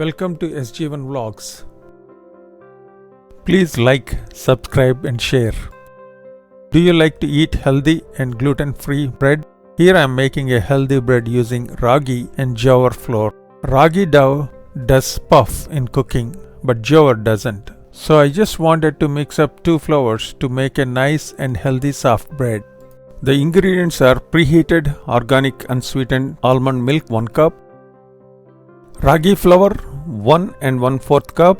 Welcome to SG1 Vlogs. Please like, subscribe and share. Do you like to eat healthy and gluten-free bread? Here I am making a healthy bread using Ragi and Jowar flour. Ragi dough does puff in cooking, but Jowar doesn't. So I just wanted to mix up two flours to make a nice and healthy soft bread. The ingredients are preheated organic unsweetened almond milk 1 cup, Ragi flour 1 and 1/4 cup,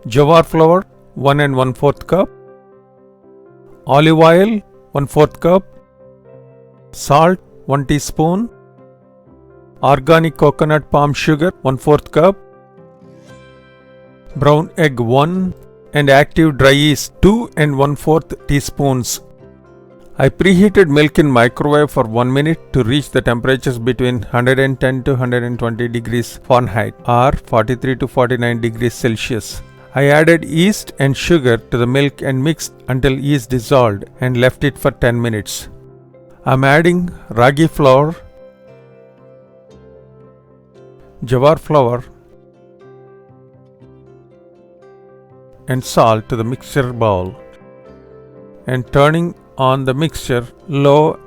Jowar flour 1 and 1/4 cup, olive oil 1/4 cup, salt 1 teaspoon, organic coconut palm sugar 1/4 cup, brown egg 1 and active dry yeast 2 and 1/4 teaspoons. I preheated milk in microwave for 1 minute to reach the temperatures between 110 to 120 degrees Fahrenheit or 43 to 49 degrees Celsius. I added yeast and sugar to the milk and mixed until yeast dissolved and left it for 10 minutes. I'm adding Ragi flour, Jowar flour and salt to the mixture bowl and turning on the mixture low.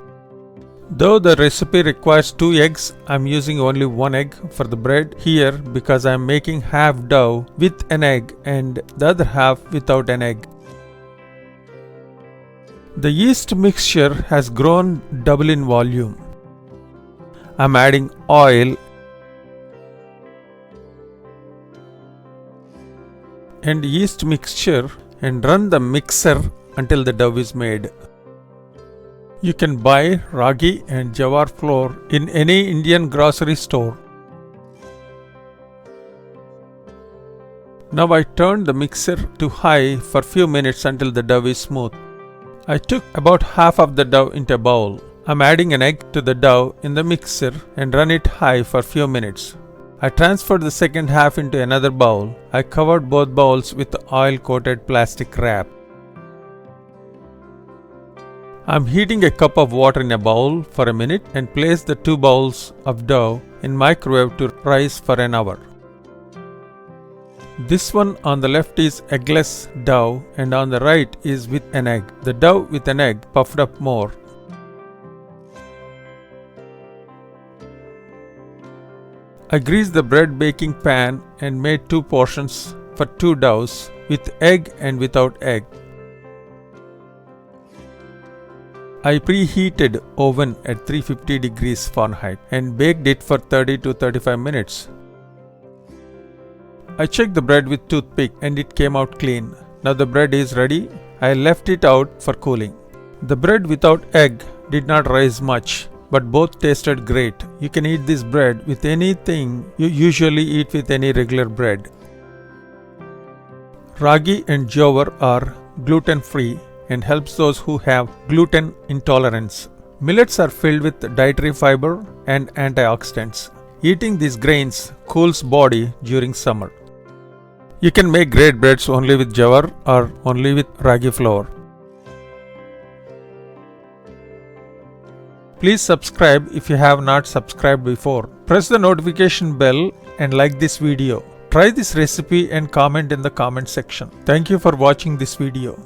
Though the recipe requires 2 eggs, I'm using only 1 egg for the bread here because I'm making half dough with an egg and the other half without an egg. The yeast mixture has grown double in volume. I'm adding oil and yeast mixture and run the mixer until the dough is made. You can buy Ragi and Jowar flour in any Indian grocery store. Now I turn the mixer to high for few minutes until the dough is smooth. I took about half of the dough into a bowl. I'm adding an egg to the dough in the mixer and run it high for few minutes. I transferred the second half into another bowl. I covered both bowls with oil-coated plastic wrap. I'm heating a cup of water in a bowl for a minute and place the 2 bowls of dough in microwave to rise for an hour. This one on the left is eggless dough and on the right is with an egg. The dough with an egg puffed up more. I greased the bread baking pan and made 2 portions for 2 doughs with egg and without egg. I preheated oven at 350 degrees Fahrenheit and baked it for 30 to 35 minutes. I checked the bread with toothpick and it came out clean. Now the bread is ready. I left it out for cooling. The bread without egg did not rise much, but both tasted great. You can eat this bread with anything you usually eat with any regular bread. Ragi and Jowar are gluten-free and helps those who have gluten intolerance. Millets are filled with dietary fiber and antioxidants. Eating these grains cools body during summer. You can make great breads only with Jowar or only with Ragi flour. Please subscribe if you have not subscribed before. Press the notification bell and like this video. Try this recipe and comment in the comment section. Thank you for watching this video.